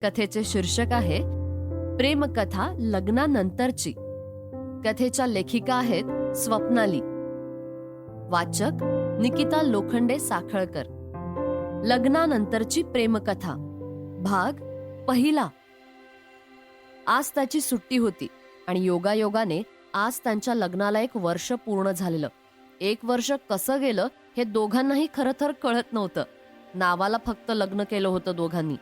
कथेचे शीर्षक आहे प्रेमकथा लग्नानंतरची. कथेच्या लेखिका आहेत स्वप्नाली. वाचक निकिता लोखंडे साखळकर. लग्नानंतरची प्रेमकथा भाग पहिला. आज त्याची सुट्टी होती आणि योगायोगाने आज त्यांच्या लग्नाला 1 वर्ष पूर्ण झालेलं. 1 वर्ष कसं गेलं हे दोघांनाही खरं तर कळत नव्हतं. नावाला फक्त लग्न केलं होतं दोघांनी.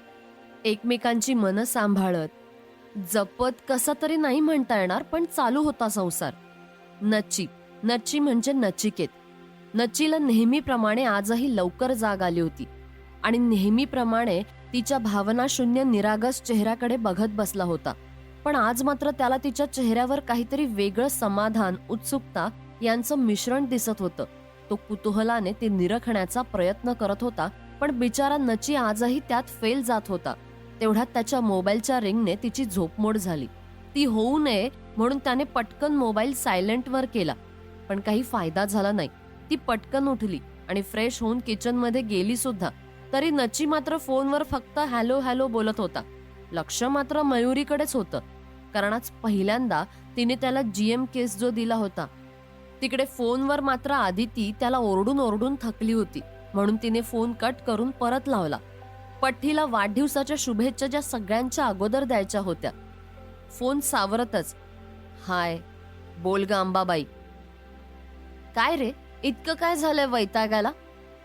एकमेकांची मनं सांभाळत जपत कसा तरी नाही म्हणता येणार, पण चालू होता संसार. नच्ची म्हणजे नचिकेत. नच्चीला नेहमीप्रमाणे आजही लवकर जाग आली होती आणि नेहमीप्रमाणे तिच्या भावनाशून्य निरागस चेहऱ्याकडे बघत बसला होता. पण आज मात्र त्याला तिच्या चेहऱ्यावर काहीतरी वेगळं समाधान, उत्सुकता यांचं मिश्रण दिसत होतं. तो कुतूहलाने ते निरखण्याचा प्रयत्न करत होता, पण बिचारा नची आजही त्यात फेल जात होता. तेवढ्यात त्याच्या मोबाईलच्या रिंगने तिची झोपमोड झाली. ती होऊ नये म्हणून त्याने पटकन मोबाईल सायलेंटवर केला, पण काही फायदा झाला नाही. ती पटकन उठली आणि फ्रेश होऊन किचनमध्ये गेली सुद्धा. तरी नची मात्र फोनवर फक्त हॅलो हॅलो बोलत होता. लक्ष मात्र मयुरीकडेच होतं, कारण आज पहिल्यांदा तिने त्याला GM केस जो दिला होता. तिकडे फोनवर मात्र आदिती त्याला ओरडून ओरडून थकली होती, म्हणून तिने फोन कट करून परत लावला. पठ्ठीला वाढदिवसाच्या शुभेच्छा ज्या सगळ्यांच्या अगोदर द्यायच्या होत्या. फोन सावरतच, हाय, बोल ग अंबाबाई. काय रे, इतकं काय झालंय वैतागायला?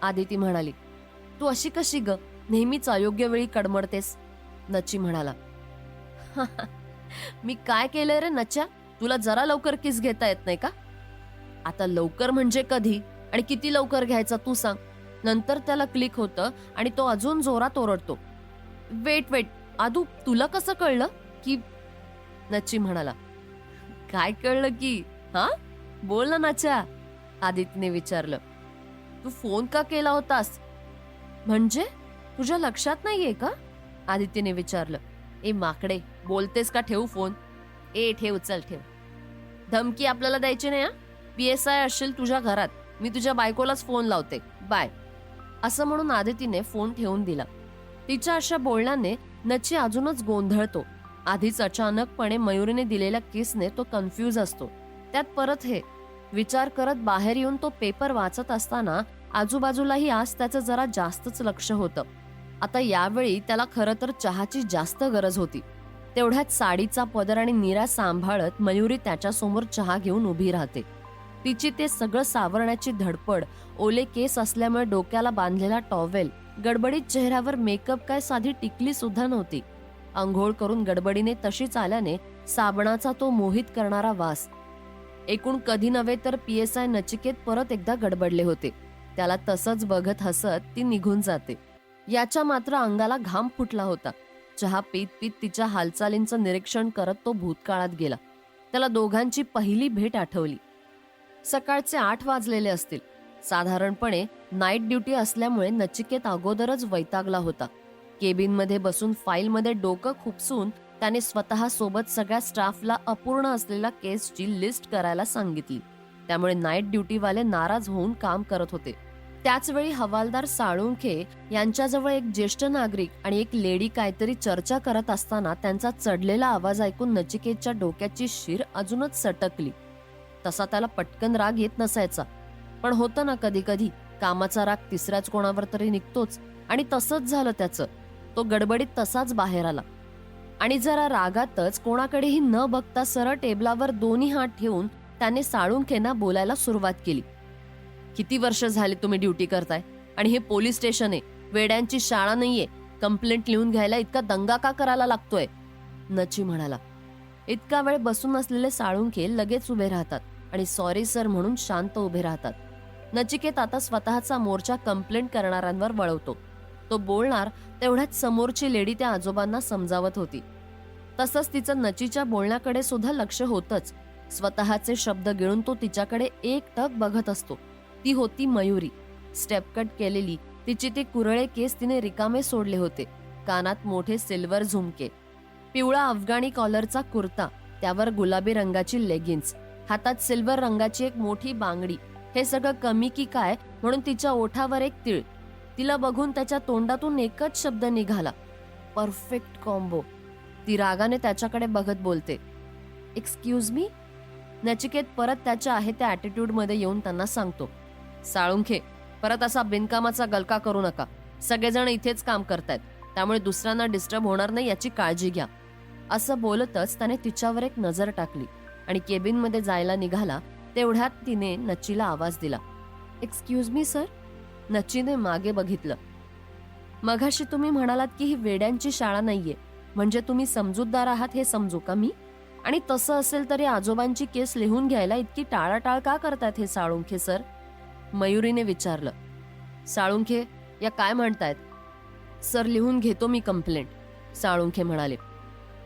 आदिती म्हणाली. तू अशी कशी ग, नेहमीच अयोग्य वेळी कडमडतेस, नची म्हणाला. मी काय केलंय रे नच्या, तुला जरा लवकर किस घेता येत नाही का? आता लवकर म्हणजे कधी आणि किती लवकर घ्यायचा तू सांग. नंतर त्याला क्लिक होतं आणि तो अजून जोरात ओरडतो. वेट, आदू, तुला कसं कळलं की? नची म्हणाला. काय कळलं की? हा, बोल ना नच्या, आदितीने विचारलं. तू फोन का केला होतास? म्हणजे तुझ्या लक्षात नाहीये का? आदितीने विचारलं. ए माकडे, बोलतेस का? ठेवू फोन. ए ठेव, चल ठेव. धमकी आपल्याला द्यायची नाही. PSI असशील तुझ्या घरात, मी तुझ्या बायकोलाच फोन लावते, बाय. असं म्हणून आदितीने फोन ठेवून दिला. तिच्या अशा बोलण्याने नची अजूनच गोंधळतो. आधीच अचानकपणे मयुरीने दिलेल्या किसने तो कन्फ्यूज असतो. त्यात परत हे विचार करत बाहेर येऊन तो पेपर वाचत असताना आजूबाजूलाही आज त्याचं जरा जास्तच लक्ष होतं. आता यावेळी त्याला खरं तर चहाची जास्त गरज होती. तेवढ्यात साडीचा पदर आणि निरा सांभाळत मयुरी त्याच्यासमोर चहा घेऊन उभी राहते. तिची ते सगळं सावरण्याची धडपड, ओले केस असल्यामुळे डोक्याला बांधलेला टॉवेल, गडबडीत चेहऱ्यावर मेकअप, काय साधी टिकली सुद्धा नव्हती. अंघोळ करून गडबडीने तशीच आल्याने साबणाचा तो मोहित करणारा वास. एकूण कधी नव्हे तर PSI नचिकेत परत एकदा गडबडले होते. त्याला तसंच बघत हसत ती निघून जाते. याच्या मात्र अंगाला घाम फुटला होता. चहा पीत पीत तिच्या हालचालींचं निरीक्षण करत तो भूतकाळात गेला. त्याला दोघांची पहिली भेट आठवली. सकाळचे 8 वाजलेले असतील. साधारणपणे नाईट ड्युटी असल्यामुळे नचिकेत अगोदरच वैतागला होता. केबिनमध्ये बसून फाईलमध्ये डोकं खुपसून त्याने स्वतः सोबत सगळ्या स्टाफला अपूर्ण असलेल्या केसची लिस्ट करायला सांगितली. त्यामुळे नाईट ड्युटीवाले नाराज होऊन काम करत होते. त्याचवेळी हवालदार साळुंखे यांच्याजवळ एक ज्येष्ठ नागरिक आणि एक लेडी काहीतरी चर्चा करत असताना त्यांचा चढलेला आवाज ऐकून नचिकेतच्या डोक्याची शीर अजूनच सटकली. तसा त्याला पटकन राग येत नसायचा, पण होतं ना कधी कधी कामाचा राग तिसऱ्याच कोणावर तरी निघतोच, आणि तसंच झालं त्याचं. तो गडबडीत तसाच बाहेर आला आणि जरा रागातच कोणाकडेही न बघता सरळ टेबलावर दोन्ही हात ठेवून त्याने साळुंखेंना बोलायला सुरुवात केली. किती वर्ष झाले तुम्ही ड्युटी करताय आणि हे पोलीस स्टेशन आहे, वेड्यांची शाळा नाहीये. कंप्लेंट लिहून घ्यायला इतका दंगा का करायला लागतोय? नची म्हणाला. इतका वेळ बसून असलेले साळुंखे लगेच उभे राहतात आणि सॉरी सर म्हणून शांत उभे राहतात. नचिकेत आता स्वतःचा मोर्चा कंप्लेंट करणाऱ्यांवर वळवतो. तो बोलणार तेवढ्यात समोरची लेडी त्या आजोबांना समजावत होती. तसंच तिचं नचीच्या बोलण्याकडे सुद्धा लक्ष होतंच. स्वतःचे शब्द गिळून तो तिच्याकडे एकटक बघत असतो. ती होती मयुरी. स्टेप कट केलेली तिचे ते कुरळे केस तिने रिकामे सोडले होते. कानात मोठे सिल्वर झुमके, पिवळा अफगाणी कॉलरचा कुर्ता, त्यावर गुलाबी रंगाची लेगिन्स, हातात सिल्वर रंगाची एक मोठी बांगडी. हे सगळं कमी की काय म्हणून तिच्या ओठावर एक तीळ. तिला बघून त्याच्या तोंडातून एकच शब्द निघाला, परफेक्ट कॉम्बो. ती रागाने त्याच्याकडे बघत बोलते. Excuse me. नचिकेत परत त्याच्या आहे त्या ॲटिट्यूडमध्ये येऊन त्यांना सांगतो, साळुंखे, परत असा बिनकामाचा गलका करू नका. सगळेजण इथेच काम करतायत, त्यामुळे दुसऱ्यांना डिस्टर्ब होणार नाही याची काळजी घ्या. असं बोलतच त्याने तिच्यावर एक नजर टाकली आणि केबिनमध्ये जायला निघाला. तेवढ्यात तिने नच्चीला आवाज दिला. Excuse me sir. नच्चीने मागे बघितलं. मघाशी तुम्ही म्हणालात की ही वेड्यांची शाळा नाहीये, म्हणजे तुम्ही समजूतदार आहात हे समजू का मी? आणि तसं असेल तरी आजोबांची केस लिहून घ्यायला इतकी टाळाटाळ का करतात हे साळुंखे सर? मयुरीने विचारलं. साळुंखे, या काय म्हणतायत? सर, लिहून घेतो मी कंप्लेंट, साळुंखे म्हणाले.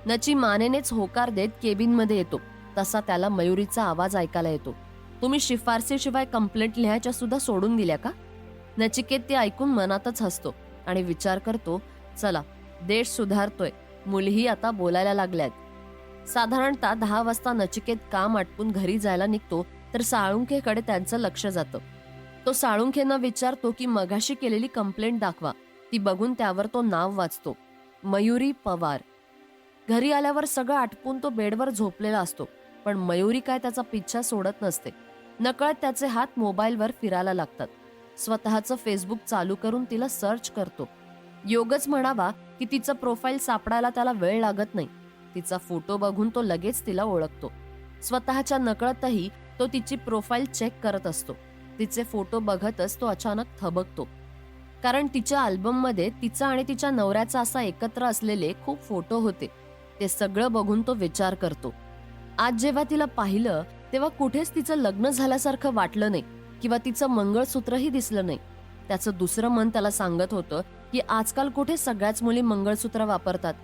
नची मानेनेच होकार देत केबिनमध्ये येतो. तसा त्याला मयुरीचा आवाज ऐकायला येतो. तुम्ही शिफारसीशिवाय कंप्लेंट लिहायच्या सुद्धा सोडून दिल्या का? नचिकेत ते ऐकून मनातच हसतो आणि विचार करतो, चला, देश सुधारतोय, मुलीही आता बोलायला लागल्यात. साधारणतः 10 वाजता नचिकेत काम आटपून घरी जायला निघतो तर साळुंखेकडे त्यांचं लक्ष जातं. तो साळुंखेंना विचारतो की मगाशी केलेली कंप्लेंट दाखवा. ती बघून त्यावर तो नाव वाचतो, मयुरी पवार. घरी आल्यावर सगळं आटपून तो बेडवर झोपलेला असतो, पण मयुरी काय त्याचा पिच्छा सोडत नसते. नकळत त्याचे हात मोबाईलवर फिरायला लागतात. स्वतःचं फेसबुक चालू करून तिला सर्च करतो. योगच म्हणावा की तिचं प्रोफाईल सापडायला त्याला वेळ लागत नाही. तिचा फोटो बघून तो लगेच तिला ओळखतो. स्वतःच्या नकळतही तो तिची प्रोफाईल चेक करत असतो. तिचे फोटो बघतच तो अचानक थबकतो, कारण तिच्या अल्बममध्ये तिचा आणि तिच्या नवऱ्याचा असा एकत्र असलेले खूप फोटो होते. ते सगळं बघून तो विचार करतो. आज जेव्हा तिला पाहिलं तेव्हा कुठेच तिचं लग्न झाल्यासारखं वाटलं नाही किंवा तिचं मंगळसूत्रही दिसलं नाही. त्याचं दुसरं मन त्याला सांगत होतं की आजकाल कुठे सगळ्याच मुली मंगळसूत्र वापरतात.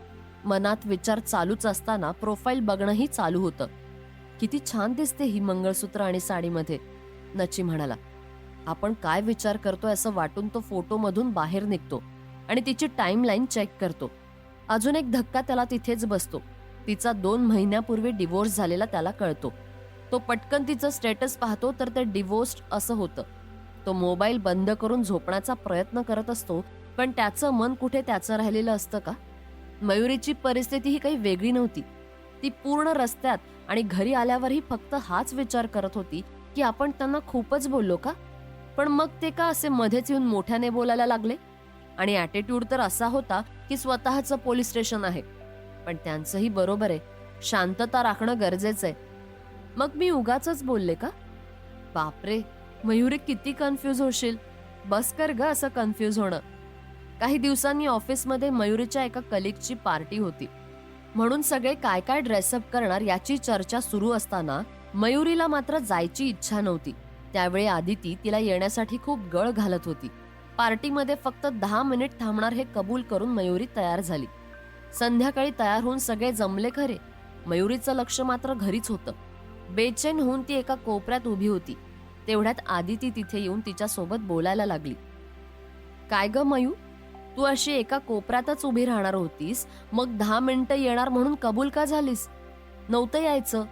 मनात विचार चालूच असताना प्रोफाईल बघणंही चालू होतं. किती छान दिसते ही मंगळसूत्र आणि साडीमध्ये, नची म्हणाला. आपण काय विचार करतोय असं वाटून तो फोटोमधून बाहेर निघतो आणि तिची टाइमलाईन चेक करतो. अजून एक धक्का त्याला तिथेच बसतो. तिचा 2 महिन्यापूर्वी डिवोर्स झालेला त्याला कळतो. तो पटकन तिचं स्टेटस पाहतो तर ते डिवोर्स्ड असं होतं. तो मोबाईल बंद करून झोपण्याचा प्रयत्न करत असतो, पण त्याचं मन कुठे त्याचं राहिलेलं असतं का? मयुरीची परिस्थिती ही काही वेगळी नव्हती. ती पूर्ण रस्त्यात आणि घरी आल्यावरही फक्त हाच विचार करत होती की आपण त्यांना खूपच बोललो का? पण मग ते का असे मध्येच येऊन मोठ्याने बोलायला लागले? आणि ॲटिट्यूड तर असा होता की स्वतःचं पोलीस स्टेशन आहे. पण त्यांचंही बरोबर आहे, शांतता राखणं गरजेचं आहे. मग मी उगाचच बोलले का? बापरे, मयुरी किती कन्फ्यूज होशील. बस कर ग असं कन्फ्यूज होणं. काही दिवसांनी ऑफिसमध्ये मयुरीच्या एका कलिगची पार्टी होती, म्हणून सगळे काय काय ड्रेसअप करणार याची चर्चा सुरू असताना मयुरीला मात्र जायची इच्छा नव्हती. त्यावेळी आदिती तिला येण्यासाठी खूप गळ घालत होती. पार्टीमध्ये फक्त 10 मिनिट थांबणार हे कबूल करून मयुरी तयार झाली. संध्याकाळी तयार होऊन सगळे जमले खरे, मयुरीचं लक्ष मात्र घरीच होतं. बेचैन होऊन ती एका कोपऱ्यात उभी होती. तेवढ्यात आदिती तिथे येऊन तिच्या सोबत बोलायला लागली. काय ग मयू, तू अशी एका कोपऱ्यातच उभी राहणार होतीस, मग 10 मिनिटं येणार म्हणून कबूल का झालीस? नव्हतं यायचं.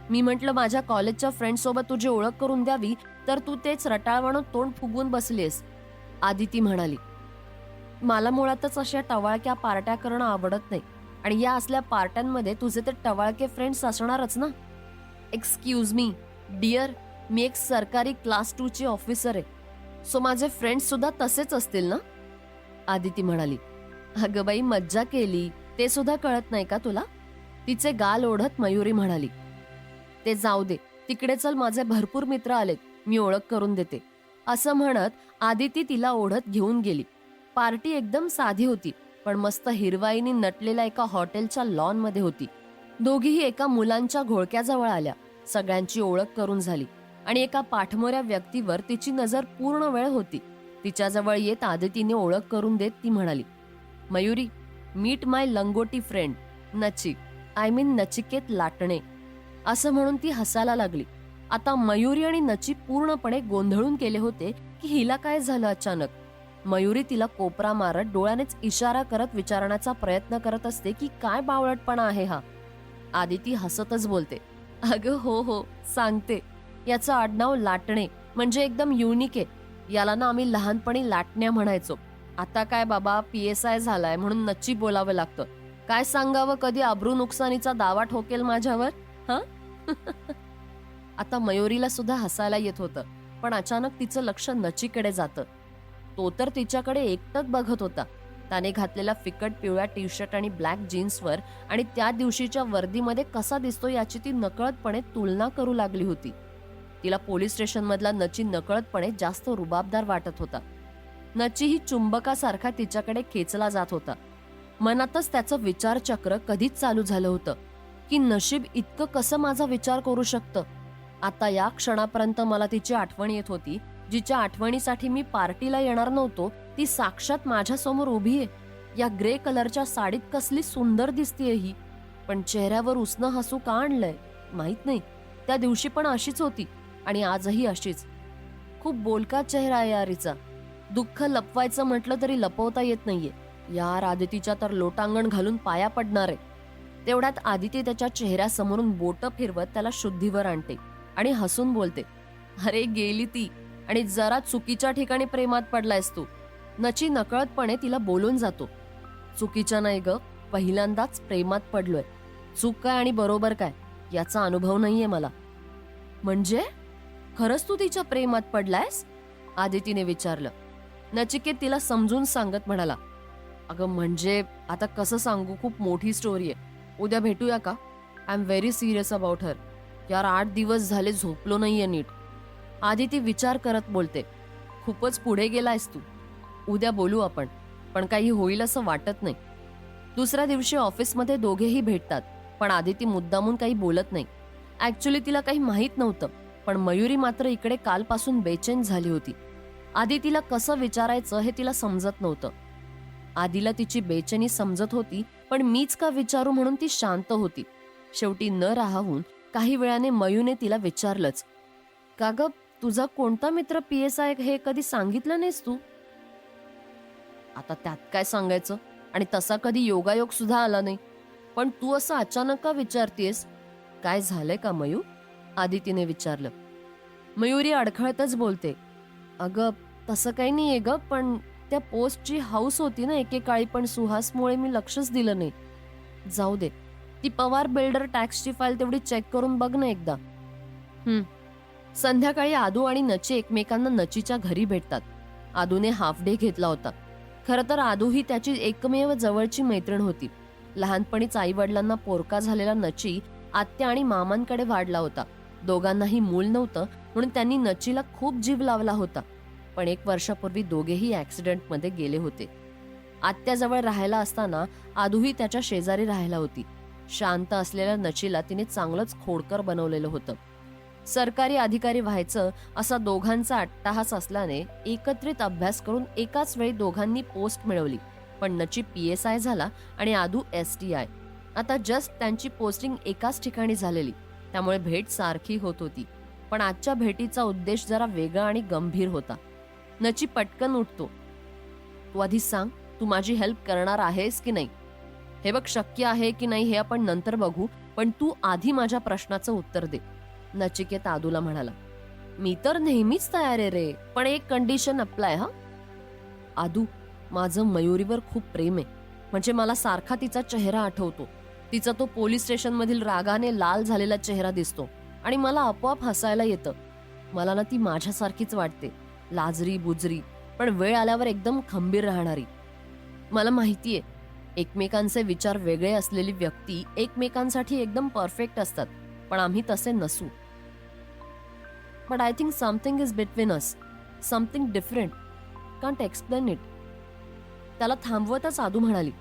मी म्हटलं माझ्या कॉलेजच्या फ्रेंड सोबत तुझी ओळख करून द्यावी, तर तू तेच रटाळवाणं तोंड फुगवून बसलीस, आदिती म्हणाली. मला मुळातच अशा टवाळक्या पार्ट्या करणं आवडत नाही, आणि या असल्या पार्ट्यांमध्ये तुझे ते टवाळके फ्रेंड्स असणारच ना. एक्सक्यूज मी डिअर, मी एक सरकारी क्लास 2 ची ऑफिसर आहे, सो माझे फ्रेंड्स सुद्धा तसेच असतील ना, आदिती म्हणाली. अगं बाई, मज्जा केली, ते सुद्धा कळत नाही का तुला? तिचे गाल ओढत मयुरी म्हणाली. ते जाऊ दे, तिकडे चल, माझे भरपूर मित्र आलेत, मी ओळख करून देते. असं म्हणत आदिती तिला ओढत घेऊन गेली. पार्टी एकदम साधी होती, पण मस्त हिरवाईनी नटलेल्या एका हॉटेलच्या लॉन मध्ये होती. दोघीही एका मुलांच्या घोळक्याजवळ आल्या. सगळ्यांची ओळख करून झाली आणि एका पाठमोऱ्या व्यक्तीवर तिची नजर पूर्ण वेळ होती. तिच्याजवळ येत आदितीने ओळख करून देत ती म्हणाली, मयुरी, मीट माय लंगोटी फ्रेंड नची, आय मीन नचिकेत लाटणे. असं म्हणून ती हसायला लागली. आता मयुरी आणि नची पूर्णपणे गोंधळून गेले होते की हिला काय झालं अचानक. मयुरी तिला कोपरा मारत डोळ्यानेच इशारा करत विचारण्याचा प्रयत्न करत असते की काय बावळटपणा आहे हा. आदिती हसतच बोलते, अगं हो, सांगते. याचं आडनाव लाटणे म्हणजे एकदम युनिक आहे. याला ना आम्ही लहानपणी लाटण्या म्हणायचो. आता काय बाबा, PSI झालाय म्हणून नच्ची बोलावं लागतं. काय सांगावं, कधी अब्रू नुकसानीचा दावा ठोकेल माझ्यावर, हं? आता मयुरीला सुद्धा हसायला येत होतं, पण अचानक तिचं लक्ष नचीकडे जातं. तो तर तिच्याकडे एकटक बघत होता. त्याने घातलेल्या फिकट पिवळ्या टी शर्ट आणि ब्लॅक जीन्सवर आणि त्या दिवशीच्या वर्दीमध्ये कसा दिसतो याची ती नकळतपणे तुलना करू लागली होती. तिला पोलीस स्टेशनमधला नची नकळतपणे जास्त रुबाबदार वाटत होता. नची ही चुंबकासारखा तिच्याकडे खेचला जात होता. मनातच त्याचं विचारचक्र कधीच चालू झालं होतं की नशीब इतकं कसं माझा विचार करू शकतं. आता या क्षणापर्यंत मला तिची आठवण येत होती, जिच्या आठवणीसाठी मी पार्टीला येणार नव्हतो, ती साक्षात माझ्यासमोर उभी आहे. या ग्रे कलरच्या साडीत कसली सुंदर दिसतीये ही. पण चेहऱ्यावर उसनं हसू का आणलंय माहित नाही. त्या दिवशी पण अशीच होती आणि आजही अशीच. खूप बोलका चेहरा आहे यार हिचा. दुःख लपवायचं म्हटलं तरी लपवता येत नाहीये. यार आदितीच्या तर लोटांगण घालून पाया पडणार आहे. तेवढ्यात आदिती त्याच्या चेहऱ्यासमोरून बोटं फिरवत त्याला शुद्धीवर आणते आणि हसून बोलते, अरे गेली ती, आणि जरा चुकीच्या ठिकाणी प्रेमात पडलायस तू. नची नकळतपणे तिला बोलून जातो, चुकीच्या नाही ग, पहिल्यांदाच प्रेमात पडलोय. चूक काय आणि बरोबर काय याचा अनुभव नाहीये मला. म्हणजे खरंच तू तिच्या प्रेमात पडलायस? आदितीने विचारलं. नचिकेत तिला समजून सांगत म्हणाला, अगं म्हणजे आता कसं सांगू, खूप मोठी स्टोरी आहे. उद्या भेटूया का? I am very serious about her. यार 8 दिवस झाले झोपलो नाहीये नीट. आदिती विचार करत बोलते, खूपच पुढे गेलायस तू. उद्या बोलू आपण, पण काही होईल असं वाटत नाही. दुसऱ्या दिवशी ऑफिसमध्ये दोघेही भेटतात, पण आदिती मुद्दामून काही बोलत नाही. ऍक्च्युली तिला काही माहीत नव्हतं, पण मयुरी मात्र इकडे कालपासून बेचैन झाली होती. आदितीला कसं विचारायचं हे तिला समजत नव्हतं. आदिला तिची बेचैनी समजत होती, पण मीच का विचारू म्हणून ती शांत होती. शेवटी न राहून काही वेळाने मयूने तिला विचारलंच, का ग, तुझा कोणता मित्र PSI हे कधी सांगितलं नाहीस तू? आता त्यात काय सांगायचं, आणि तसा कधी योगायोग सुद्धा आला नाही. पण तू असं अचानक का विचारतेस? काय झालंय का मयू? आदितीने विचारलं. मयुरी अडखळतच बोलते, अगं तसं काही नाहीये ग, पण त्या पोस्टची हाऊस होती ना एकेकाळी, पण सुहासमुळे मी लक्षच दिलं नाही. जाऊ दे, ती पवार बिल्डर टॅक्सची फाईल तेवढी चेक करून बघ ना एकदा. संध्याकाळी आदू आणि नची एकमेकांना नचीच्या घरी भेटतात. आदूने हाफ डे घेतला होता. खरं तर आदू ही त्याची एकमेव जवळची मैत्रीण होती. लहानपणीच आई वडिलांना पोरका झालेला नची आत्या आणि मामांकडे वाढला होता. दोघांनाही मूल नव्हतं, म्हणून त्यांनी नचीला खूप जीव लावला होता. पण 1 वर्षापूर्वी दोघेही ऍक्सिडेंटमध्ये गेले होते. आत्याजवळ राहायला असताना आदूही त्याच्या शेजारी राहायला होती. शांत असलेल्या नचीला तिने चांगलंच खोडकर बनवलेलं होतं. सरकारी अधिकारी व्हायचं असा दोघांचा अट्टाहास असल्याने एकत्रित अभ्यास करून एकाच वेळी दोघांनी पोस्ट मिळवली. पण नची PSI झाला आणि आदू STI. आता जस्ट त्यांची पोस्टिंग एकाच ठिकाणी झालेली, त्यामुळे भेट सारखी होत होती. पण आजच्या भेटीचा उद्देश जरा वेगळा आणि गंभीर होता. नची पटकन उठतो, तू आधी सांग, तू माझी हेल्प करणार आहेस की नाही? हे बघ, शक्य आहे की नाही हे आपण नंतर बघू, पण तू आधी माझ्या प्रश्नाचं उत्तर दे. नचिकेत आदूला म्हणाला, मी तर नेहमीच तयार आहे रे, पण एक कंडिशन अप्लाय. आदू, माझं मयुरीवर खूप प्रेम आहे. म्हणजे मला सारखा तिचा चेहरा आठवतो. तिचा तो पोलीस स्टेशन मधील रागाने लाल झालेला चेहरा दिसतो आणि मला आपोआप हसायला येतं. मला ना ती माझ्यासारखीच वाटते, लाजरी बुजरी, पण वेळ आल्यावर एकदम खंबीर राहणारी. मला माहितीये, एकमेकांचे विचार वेगळे असलेली व्यक्ती एकमेकांसाठी एकदम परफेक्ट असतात, पण आम्ही तसे नसू. But I think something is between us, something different, can't explain it. त्याला थांबवतच आदू म्हणाली,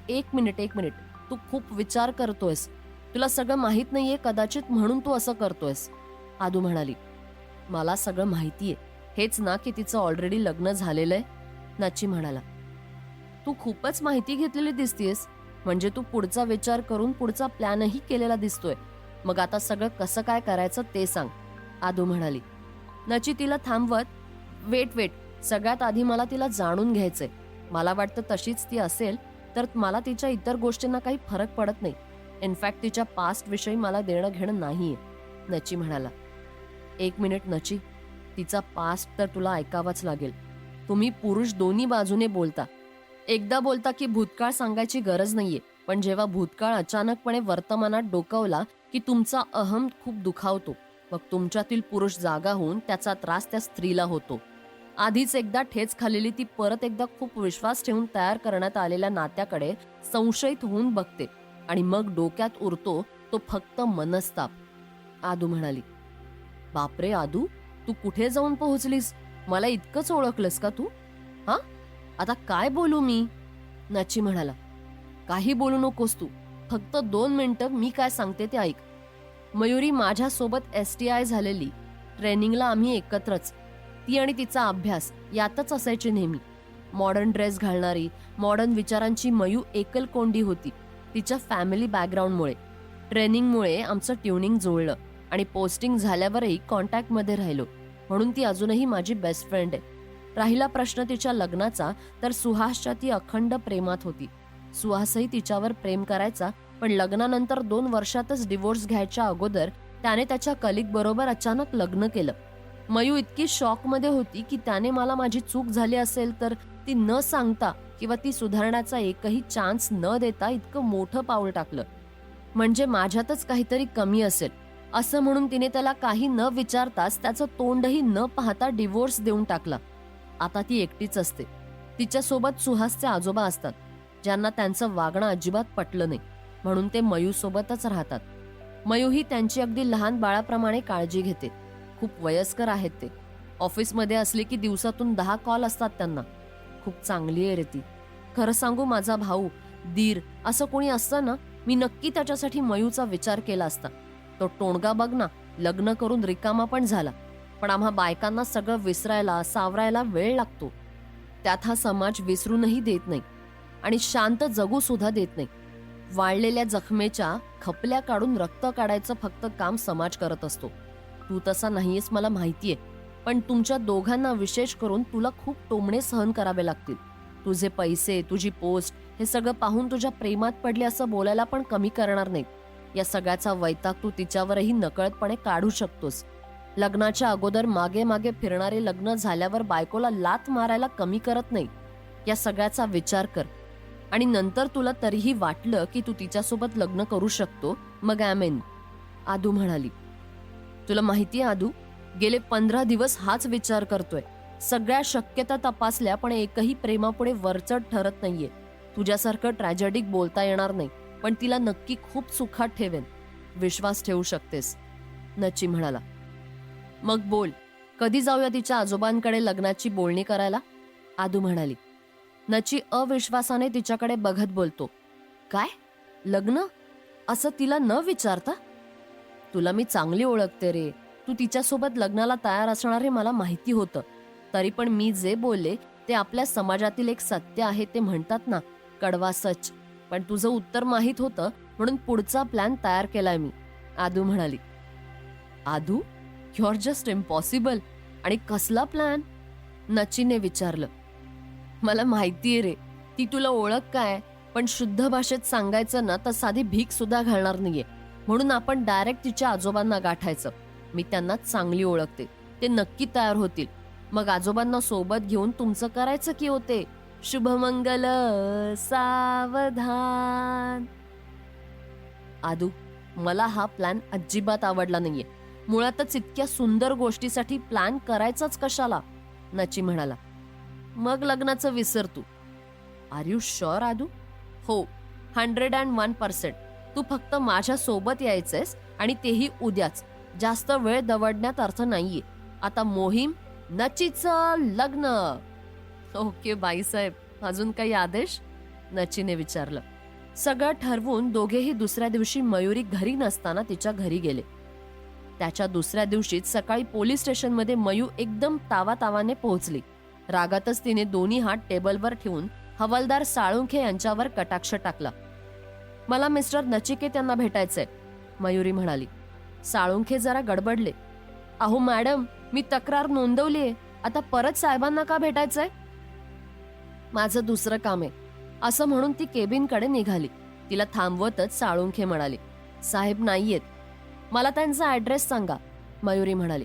एक मिनिट, तू खूप विचार करतोयस. तुला सगळं माहित नाहीये कदाचित, म्हणून तू असं करतोयस. आदू म्हणाली, मला सगळं माहितीये. हेच ना की तिचं ऑलरेडी लग्न झालेलंय. नची म्हणाला, तू खूपच माहिती घेतलेली दिसतीयस. म्हणजे तू पुढचा विचार करून पुढचा प्लॅनही केलेला दिसतोय. मग आता सगळं कसं काय करायचं ते सांग. आदू म्हणाली. नची तिला थांबवत, वेट, सगळ्यात आधी मला तिला जाणून घ्यायचंय. मला वाटतं तशीच ती असेल तर मला तिच्या इतर गोष्टींना काही फरक पडत नाही. इनफॅक्ट तिच्या पास्ट विषयी मला देणं घेणं नाहीये. नची म्हणाला. 1 मिनिट नची, तिचा पास्ट तर तुला ऐकावाच लागेल. तुम्ही पुरुष दोन्ही बाजूने बोलता. एकदा बोलता की भूतकाळ सांगायची गरज नाहीये, पण जेव्हा भूतकाळ अचानकपणे वर्तमानात डोकावला की तुमचा अहम खूप दुखावतो. मग तुमच्यातील पुरुष जागा होऊन त्याचा त्रास त्या स्त्रीला होतो. आधीच एकदा ठेच खाल्लेली ती परत एकदा खूप विश्वास ठेवून तयार करण्यात आलेल्या नात्याकडे संशयित होऊन बघते आणि मग डोक्यात उरतो तो फक्त मनस्ताप. आदू म्हणाली, बापरे आदू, तू कुठे जाऊन पोहोचलीस? मला इतकंच ओळखलंस का तू? हा, आता काय बोलू मी? नची म्हणाला, काही बोलू नकोस तू, फक्त 2 मिनिटं मी काय सांगते ते ऐक. मयुरी माझ्यासोबत STI झालेली, ट्रेनिंगला आम्ही एकत्रच. ती आणि तिचा अभ्यास यातच असायची नेहमी. मॉडर्न ड्रेस घालणारी, मॉडर्न विचारांची मयू एकलकोंडी होती तिच्या फॅमिली बॅकग्राऊंडमुळे. ट्रेनिंगमुळे आमचं ट्युनिंग जुळलं आणि पोस्टिंग झाल्यावरही कॉन्टॅक्टमध्ये राहिलो, म्हणून ती अजूनही माझी बेस्ट फ्रेंड आहे. राहिला प्रश्न तिच्या लग्नाचा, तर सुहासच्या ती अखंड प्रेमात होती. सुहासही तिच्यावर प्रेम करायचा, पण लग्नानंतर 2 वर्षातच डिवोर्स घ्यायच्या अगोदर त्याने त्याच्या कलिग बरोबर अचानक लग्न केलं. मयू इतकी शॉकमध्ये होती की त्याने मला माझी चूक झाली असेल तर ती न सांगता किंवा ती सुधारण्याचा एकही चान्स न देता इतकं मोठं पाऊल टाकलं. म्हणजे माझ्यातच काहीतरी कमी असेल असं म्हणून तिने त्याला काही न विचारताच त्याचं तोंडही न पाहता डिवोर्स देऊन टाकला. आता ती एकटीच असते. तिच्यासोबत सुहासचे आजोबा असतात, ज्यांना त्यांचं वागणं अजिबात पटलं नाही, म्हणून ते मयू सोबतच राहतात. मयू ही त्यांची अगदी लहान बाळाप्रमाणे काळजी घेते. खूप वयस्कर आहेत ते. ऑफिसमध्ये असले की दिवसातून 10 कॉल असतात त्यांना. खूप चांगली आहे रे ती. खरं सांगू, माझा भाऊ, दीर असं कोणी असतं ना, मी नक्की त्याच्यासाठी मयूचा विचार केला असता. तो टोणगा बघ ना, लग्न करून रिकामा पण झाला, पण आम्हा बायकांना सगळं विसरायला सावरायला वेळ लागतो. त्यात हा समाज विसरूनही देत नाही आणि शांत जगू सुद्धा देत नाही. वाळलेल्या जखमेच्या खपल्या काढून रक्त काढायचं फक्त काम समाज करत असतो. तू तसा नाहीयेस मला माहितीये, पण तुमच्या दोघांना विशेष करून तुला खूप टोमणे सहन करावे लागतील. तुझे पैसे, तुझी पोस्ट हे सगळं पाहून तुझ्या प्रेमात पडले असं बोलायला पण कमी करणार नाहीत. या सगळ्याचा वैताग तू तिच्यावरही नकळतपणे काढू शकतोस. लग्नाच्या अगोदर मागे मागे फिरणारे लग्न झाल्यावर बायकोला लाथ मारायला कमी करत नाही. या सगळ्याचा विचार कर. आणि नंतर तुला तरीही वाटलं की तू तिच्यासोबत लग्न करू शकतो, मग ॲमेन. आदू म्हणाली, तुला माहितीये आदू, गेले 15 दिवस हाच विचार करतोय. सगळ्या शक्यता तपासल्या, पण एकही प्रेमापुढे वरचढ ठरत नाहीये. तुझ्यासारखं ट्रॅजेडिक बोलता येणार नाही, पण तिला नक्की खूप सुखात ठेवेन. विश्वास ठेवू शकतेस. नची म्हणाला, मग बोल, कधी जाऊया तिच्या आजोबांकडे लग्नाची बोलणी करायला? आदू म्हणाली. नची अविश्वासाने तिच्याकडे बघत बोलतो, काय लग्न? असं तिला न विचारता? तुला मी चांगली ओळखते रे. तू तिच्यासोबत लग्नाला तयार असणार हे मला माहिती होतं. तरी पण मी जे बोलले ते आपल्या समाजातील एक सत्य आहे. ते म्हणतात ना, कडवा सच. पण तुझं उत्तर माहित होतं म्हणून पुढचा प्लॅन तयार केलाय मी. आदू म्हणाली. आदू, यू आर जस्ट इम्पॉसिबल. आणि कसला प्लॅन? नचीने विचारलं. मला माहितीये रे, ती तुला ओळख काय, पण शुद्ध भाषेत सांगायचं ना तर साधी भीक सुद्धा घालणार नाहीये. म्हणून आपण डायरेक्ट तिच्या आजोबांना गाठायचं. मी त्यांना चांगली ओळखते, ते नक्की तयार होतील. मग आजोबांना सोबत घेऊन तुमचं करायचं की होते. शुभमंगल सावधान. आदू, मला हा प्लॅन अजिबात आवडला नाहीये. मुळातच इतक्या सुंदर गोष्टीसाठी प्लॅन करायचाच कशाला? नची म्हणाला. मग लग्नाचं विसर तू. Are you sure Adu? हो, 101%. तू फक्त माझ्या सोबत यायचंयस आणि तेही उद्याच. जास्त वेळ दवडण्यात अर्थ नाहीये. आता मोहीम, नचीचं लग्न. ओके बाईसाहेब, अजून काही आदेश? नचीने विचारलं. सगळं ठरवून दोघेही दुसऱ्या दिवशी मयुरी घरी नसताना तिच्या घरी गेले. त्याच्या दुसऱ्या दिवशीच सकाळी पोलीस स्टेशनमध्ये मयू एकदम तावातावाने पोहोचली. रागातच तिने दोन्ही हात टेबलवर ठेवून हवालदार साळुंखे यांच्यावर कटाक्ष टाकला. मला मिस्टर नचिकेत यांना भेटायचंय, मयुरी म्हणाली. साळुंखे जरा गडबडले. अहो मॅडम, मी तक्रार नोंदवलीये, आता परत साहेबांना का भेटायचंय? माझं दुसरं काम आहे, असं म्हणून ती केबिनकडे निघाली. तिला थांबवतच साळुंखे म्हणाले, साहेब नाहीयेत, मला त्यांचा ऍड्रेस सांगा. मयुरी म्हणाली.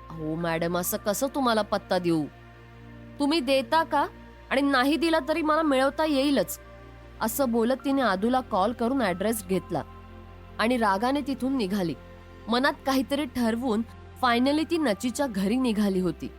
हो मॅडम, असं कसं तुम्हाला पत्ता देऊ? तुम्ही देता का? आणि नाही दिला तरी मला मिळवता येईलच. असं बोलत तिने आदूला कॉल करून ॲड्रेस घेतला आणि रागाने तिथून निघाली. मनात काहीतरी ठरवून फायनली ती नचीच्या घरी निघाली होती.